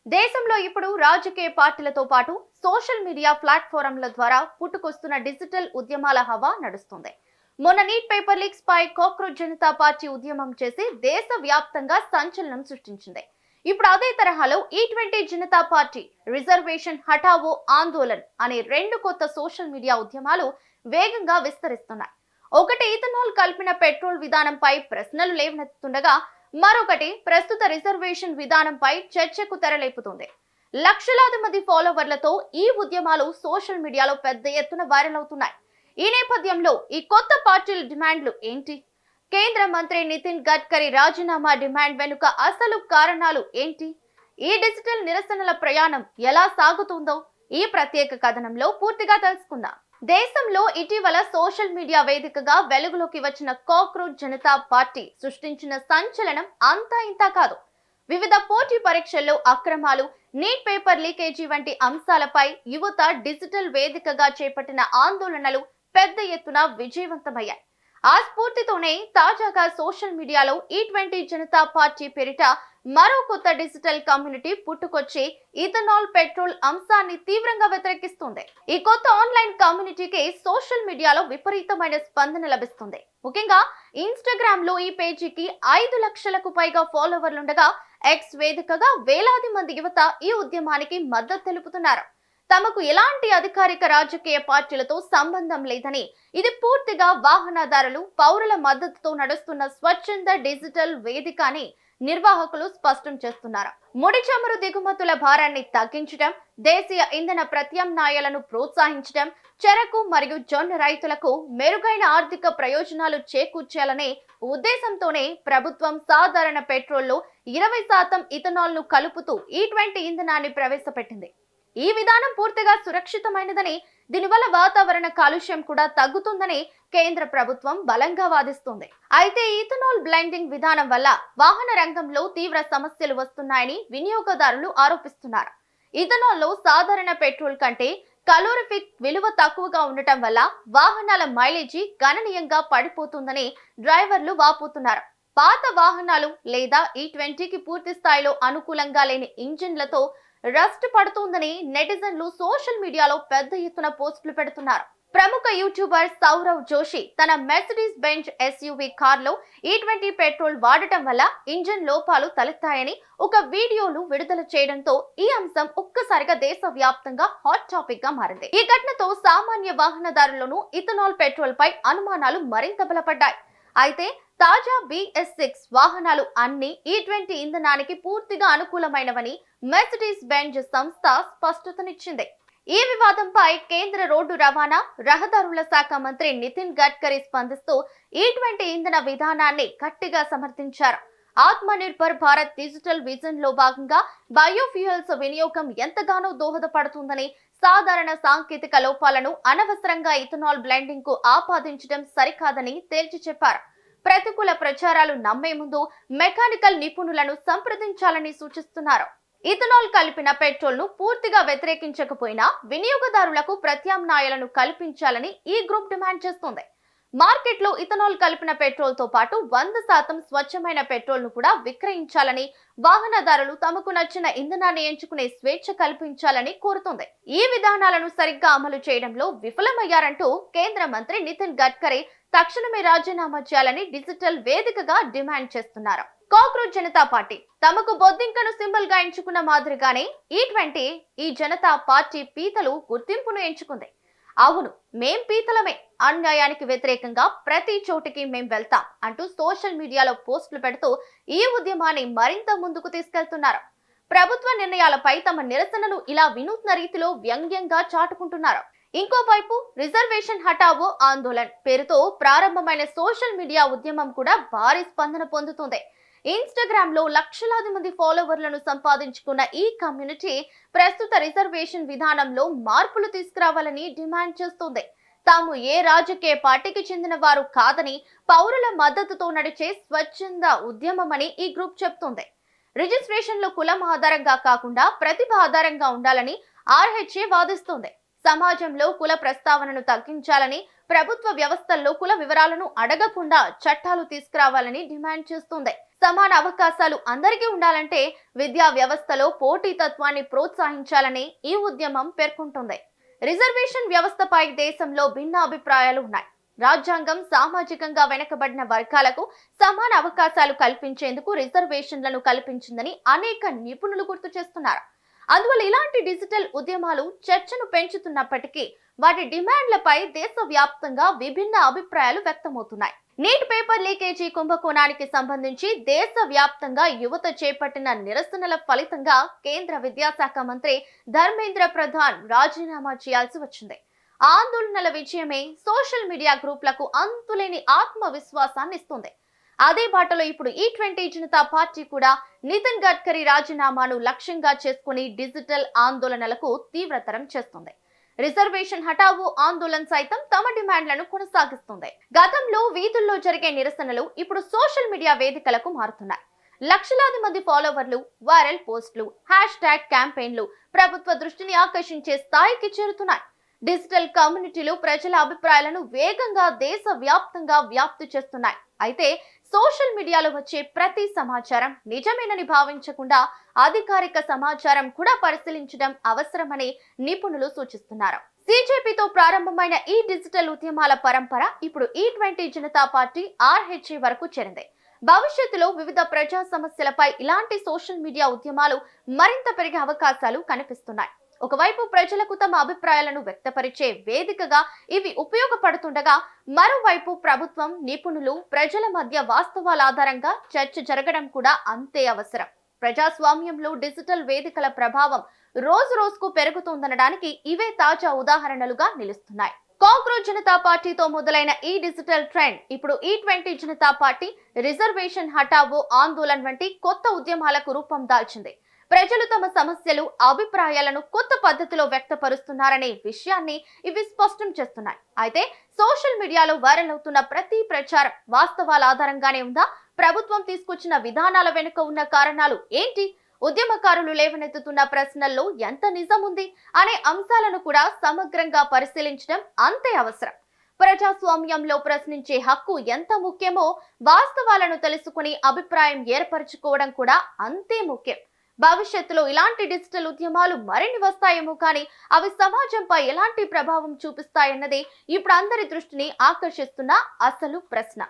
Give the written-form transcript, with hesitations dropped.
దేశంలో ఇప్పుడు రాజకీయ పార్టీలతో పాటు సోషల్ మీడియా ప్లాట్ఫారంల ద్వారా పుట్టుకొస్తున్న డిజిటల్ ఉద్యమాల హవా నడుస్తుంది. మొన్న నీట్ పేపర్ లీక్స్ పై కాక్రోచ్ జనతా పార్టీ ఉద్యమం చేసి దేశవ్యాప్తంగా సంచలనం సృష్టించింది. ఇప్పుడు అదే తరహాలో ఈ20 జనతా పార్టీ, రిజర్వేషన్ హఠావో ఆందోళన్ అనే రెండు కొత్త సోషల్ మీడియా ఉద్యమాలు వేగంగా విస్తరిస్తున్నాయి. ఒకటి ఇథనాల్ కలిపిన పెట్రోల్ విధానంపై ప్రశ్నలు లేవనెత్తుతుండగా, మరొకటి ప్రస్తుత రిజర్వేషన్ విధానంపై చర్చకు తెరలేపుతుంది. లక్షలాది మంది ఫాలోవర్లతో ఈ ఉద్యమాలు సోషల్ మీడియాలో పెద్ద ఎత్తున వైరల్ అవుతున్నాయి. ఈ నేపథ్యంలో ఈ కొత్త పార్టీల డిమాండ్లు ఏంటి? కేంద్ర మంత్రి నితిన్ గడ్కరీ రాజీనామా డిమాండ్ వెనుక అసలు కారణాలు ఏంటి? ఈ డిజిటల్ నిరసనల ప్రయాణం ఎలా సాగుతుందో ఈ ప్రత్యేక కథనంలో పూర్తిగా తెలుసుకుందాం. దేశంలో ఇటీవల సోషల్ మీడియా వేదికగా వెలుగులోకి వచ్చిన కాక్రోచ్ జనతా పార్టీ సృష్టించిన సంచలనం అంతా ఇంతా కాదు. వివిధ పోటీ పరీక్షల్లో అక్రమాలు, నీట్ పేపర్ లీకేజీ వంటి అంశాలపై యువత డిజిటల్ వేదికగా చేపట్టిన ఆందోళనలు పెద్ద ఎత్తున విజయవంతమయ్యాయి. ఆ స్ఫూర్తితోనే తాజాగా సోషల్ మీడియాలో ఈ20 జనతా పార్టీ పేరిట మరో కొత్త డిజిటల్ కమ్యూనిటీ పుట్టుకొచ్చి ఇథనాల్ పెట్రోల్ అంశాన్ని తీవ్రంగా వ్యతిరేకిస్తుంది. ఈ కొత్త ఆన్లైన్ కమ్యూనిటీకి సోషల్ మీడియాలో విపరీతమైన స్పందన లభిస్తుంది. ముఖ్యంగా ఇన్స్టాగ్రామ్ లో ఈ పేజీకి 5 లక్షలకు పైగా ఫాలోవర్లుండగా, ఎక్స్ వేదికగా వేలాది మంది యువత ఈ ఉద్యమానికి మద్దతు తెలుపుతున్నారు. తమకు ఎలాంటి అధికారిక రాజకీయ పార్టీలతో సంబంధం లేదని, ఇది పూర్తిగా వాహనదారులు, పౌరుల మద్దతుతో నడుస్తున్న స్వచ్ఛంద డిజిటల్ వేదిక అని నిర్వాహకులు స్పష్టం చేస్తున్నారు. ముడి చమురు దిగుమతుల భారాన్ని తగ్గించడం, దేశీయ ఇంధన ప్రత్యామ్నాయాలను ప్రోత్సహించడం, చెరకు మరియు జొన్న రైతులకు మెరుగైన ఆర్థిక ప్రయోజనాలు చేకూర్చాలనే ఉద్దేశంతోనే ప్రభుత్వం సాధారణ పెట్రోల్లో 20% ఇథనాల్ ను కలుపుతూ ఈ20 ఇంధనాన్ని ప్రవేశపెట్టింది. ఈ విధానం పూర్తిగా సురక్షితమైనదని, దీనివల్ల వాతావరణ కాలుష్యం కూడా తగ్గుతుందని కేంద్ర ప్రభుత్వం బలంగా వాదిస్తుంది. అయితే ఇథనాల్ బ్లెండింగ్ విధానం వల్ల వాహన రంగంలో తీవ్ర సమస్యలు వస్తున్నాయని వినియోగదారులు ఆరోపిస్తున్నారు. ఇథనాల్ లో సాధారణ పెట్రోల్ కంటే కలోరిఫిక్ విలువ తక్కువగా ఉండటం వల్ల వాహనాల మైలేజీ గణనీయంగా పడిపోతుందని డ్రైవర్లు వాపోతున్నారు. పాత వాహనాలు లేదా ఈ20కి పూర్తి స్థాయిలో అనుకూలంగా లేని ఇంజిన్లతో రస్ట్ పడుతుందని నెటిజన్లు సోషల్ మీడియాలో పెద్ద ఎత్తున పోస్టులు పెడుతున్నారు. ప్రముఖ యూట్యూబర్ సౌరవ్ జోషి తన మెర్సిడీస్ బెంజ్ ఎస్యూవీ కార్లో ఈ20 పెట్రోల్ వాడటం వల్ల ఇంజిన్ లోపాలు తలెత్తాయని ఒక వీడియోను విడుదల చేయడంతో ఈ అంశం ఒక్కసారిగా దేశవ్యాప్తంగా హాట్ టాపిక్ గా మారింది. ఈ ఘటనతో సామాన్య వాహనదారులను ఇథనాల్ పెట్రోల్ పై అనుమానాలు మరింత బలపడ్డాయి. అయితే తాజా BS6 వాహనాలు అన్ని ఈ20 ఇంధనానికి పూర్తిగా అనుకూలమైనవని మెర్సిడీస్ బెంజ్ సంస్థ స్పష్టతనిచ్చింది. ఈ వివాదంపై కేంద్ర రోడ్డు రవాణా, రహదారుల శాఖ మంత్రి నితిన్ గడ్కరీ స్పందిస్తూ ఈ20 ఇంధన విధానాన్ని గట్టిగా సమర్థించారు. ఆత్మ నిర్భర్ భారత్ డిజిటల్ విజన్ లో భాగంగా బయోఫ్యూయల్స్ వినియోగం ఎంతగానో దోహదపడుతుందని, సాధారణ సాంకేతిక లోపాలను అనవసరంగా ఇథనాల్ బ్లెండింగ్ కు ఆపాదించడం సరికాదని తేల్చి చెప్పారు. ప్రతికూల ప్రచారాలు నమ్మే ముందు మెకానికల్ నిపుణులను సంప్రదించాలని సూచిస్తున్నారు. ఇథనాల్ కలిపిన పెట్రోల్ ను పూర్తిగా వ్యతిరేకించకపోయినా వినియోగదారులకు ప్రత్యామ్నాయాలను కల్పించాలని ఈ గ్రూప్ డిమాండ్ చేస్తోంది. మార్కెట్లో ఇథనాల్ కలిపిన పెట్రోల్ తో పాటు 100% స్వచ్ఛమైన పెట్రోల్ ను కూడా విక్రయించాలని, వాహనదారులు తమకు నచ్చిన ఇంధనాన్ని ఎంచుకునే స్వేచ్ఛ కల్పించాలని కోరుతోంది. ఈ విధానాలను సరిగ్గా అమలు చేయడంలో విఫలమయ్యారంటూ కేంద్ర మంత్రి నితిన్ గడ్కరీ తక్షణమే రాజీనామా చేయాలని డిజిటల్ వేదికగా డిమాండ్ చేస్తున్నారు. కాక్రోచ్ జనతా పార్టీ తమకు బొద్దింకను సింబల్ గా ఎంచుకున్న మాదిరిగానే ఈ20 ఈ జనతా పార్టీ పీతలు గుర్తింపును ఎంచుకుంది. అవును, మేం పీతలమే, అన్యాయానికి వ్యతిరేకంగా ప్రతి చోటికి మేం వెళ్తాం అంటూ సోషల్ మీడియాలో పోస్టులు పెడుతూ ఈ ఉద్యమాన్ని మరింత ముందుకు తీసుకెళ్తున్నారు. ప్రభుత్వ నిర్ణయాలపై తమ నిరసనను ఇలా వినూత్న రీతిలో వ్యంగ్యంగా చాటుకుంటున్నారు. ఇంకోవైపు రిజర్వేషన్ హఠావో ఆందోళన్ పేరుతో ప్రారంభమైన సోషల్ మీడియా ఉద్యమం కూడా భారీ స్పందన పొందుతుంది. ఇన్స్టాగ్రామ్ లో లక్షలాది మంది ఫాలోవర్లను సంపాదించుకున్న ఈ కమ్యూనిటీ ప్రస్తుత రిజర్వేషన్ విధానంలో మార్పులు తీసుకురావాలని డిమాండ్ చేస్తుంది. తాము ఏ రాజకీయ పార్టీకి చెందిన వారు కాదని, పౌరుల మద్దతుతో నడిచే స్వచ్ఛంద ఉద్యమమని ఈ గ్రూప్ చెప్తుంది. రిజిస్ట్రేషన్ లో కులం ఆధారంగా కాకుండా ప్రతిభ ఆధారంగా ఉండాలని RHA వాదిస్తుంది. సమాజంలో కుల ప్రస్తావనను తగ్గించాలని, ప్రభుత్వ వ్యవస్థల్లో కుల వివరాలను అడగకుండా చట్టాలు తీసుకురావాలని డిమాండ్ చేస్తుంది. సమాన అవకాశాలు అందరికీ ఉండాలంటే విద్యా వ్యవస్థలో పోటీతత్వాన్ని ప్రోత్సహించాలని ఈ ఉద్యమం పేర్కొంటుంది. రిజర్వేషన్ వ్యవస్థపై దేశంలో భిన్న అభిప్రాయాలు ఉన్నాయి. రాజ్యాంగం సామాజికంగా వెనుకబడిన వర్గాలకు సమాన అవకాశాలు కల్పించేందుకు రిజర్వేషన్లను కల్పించిందని అనేక నిపుణులు గుర్తు చేస్తున్నారు. అందువల్ల ఇలాంటి డిజిటల్ ఉద్యమాలు చర్చను పెంచుతున్నప్పటికీ వాటి డిమాండ్లపై దేశవ్యాప్తంగా విభిన్న అభిప్రాయాలు వ్యక్తమవుతున్నాయి. నీట్ పేపర్ లీకేజీ కుంభకోణానికి సంబంధించి దేశవ్యాప్తంగా యువత చేపట్టిన నిరసనల ఫలితంగా కేంద్ర విద్యాశాఖ మంత్రి ధర్మేంద్ర ప్రధాన్ రాజీనామా చేయాల్సి వచ్చింది. ఆందోళనల విజయమే సోషల్ మీడియా గ్రూపులకు అంతులేని ఆత్మవిశ్వాసాన్ని ఇస్తుంది. అదే బాటలో ఇప్పుడు E20 జనతా పార్టీ కూడా నితిన్ గడ్కరీ రాజీనామాను లక్ష్యంగా చేసుకుని డిజిటల్ ఆందోళనలకు తీవ్రతరం చేస్తుంది. రిజర్వేషన్ హఠావో ఆందోళన సైతం తమ డిమాండ్లను కొనసాగిస్తుంది. గతంలో వీధుల్లో జరిగే నిరసనలు ఇప్పుడు సోషల్ మీడియా వేదికలకు మారుతున్నాయి. లక్షలాది మంది ఫాలోవర్లు, వైరల్ పోస్టులు, హ్యాష్ ట్యాగ్ క్యాంపెయిన్లు ప్రభుత్వ దృష్టిని ఆకర్షించే స్థాయికి చేరుతున్నాయి. డిజిటల్ కమ్యూనిటీలు ప్రజల అభిప్రాయాలను వేగంగా దేశవ్యాప్తంగా వ్యాప్తి చేస్తున్నాయి. అయితే సోషల్ మీడియాలో వచ్చే ప్రతి సమాచారం నిజమేనని భావించకుండా అధికారిక సమాచారం కూడా పరిశీలించడం అవసరమని నిపుణులు సూచిస్తున్నారు. సిజేపీతో ప్రారంభమైన ఈ డిజిటల్ ఉద్యమాల పరంపర ఇప్పుడు E20 జనతా పార్టీ RHA వరకు చేరింది. భవిష్యత్తులో వివిధ ప్రజా సమస్యలపై ఇలాంటి సోషల్ మీడియా ఉద్యమాలు మరింత పెరిగే అవకాశాలు కనిపిస్తున్నాయి. ఒకవైపు ప్రజలకు తమ అభిప్రాయాలను వ్యక్తపరిచే వేదికగా ఇవి ఉపయోగపడుతుండగా, మరోవైపు ప్రభుత్వం, నిపుణులు, ప్రజల మధ్య వాస్తవాల ఆధారంగా చర్చ జరగడం కూడా అంతే అవసరం. ప్రజాస్వామ్యంలో డిజిటల్ వేదికల ప్రభావం రోజు రోజుకు పెరుగుతోందనడానికి ఇవే తాజా ఉదాహరణలుగా నిలుస్తున్నాయి. కాంగ్రెస్ జనతా పార్టీతో మొదలైన ఈ డిజిటల్ ట్రెండ్ ఇప్పుడు E20 జనతా పార్టీ, రిజర్వేషన్ హఠావో ఆందోళన వంటి కొత్త ఉద్యమాలకు రూపం దాల్చింది. ప్రజలు తమ సమస్యలు, అభిప్రాయాలను కొత్త పద్ధతిలో వ్యక్తపరుస్తున్నారనే విషయాన్ని ఇవి స్పష్టం చేస్తున్నాయి. అయితే సోషల్ మీడియాలో వైరల్ అవుతున్న ప్రతి ప్రచారం వాస్తవాల ఆధారంగానే ఉందా? ప్రభుత్వం తీసుకొచ్చిన విధానాల వెనుక ఉన్న కారణాలు ఏంటి? ఉద్యమకారులు లేవనెత్తుతున్న ప్రశ్నల్లో ఎంత నిజం ఉంది అనే అంశాలను కూడా సమగ్రంగా పరిశీలించడం అంతే అవసరం. ప్రజాస్వామ్యంలో ప్రశ్నించే హక్కు ఎంత ముఖ్యమో వాస్తవాలను తెలుసుకుని అభిప్రాయం ఏర్పరచుకోవడం కూడా అంతే ముఖ్యం. భవిష్యత్తులో ఇలాంటి డిజిటల్ ఉద్యమాలు మరిన్ని వస్తాయేమో కానీ అవి సమాజంపై ఎలాంటి ప్రభావం చూపిస్తాయన్నదే ఇప్పుడు అందరి దృష్టిని ఆకర్షిస్తున్న అసలు ప్రశ్న.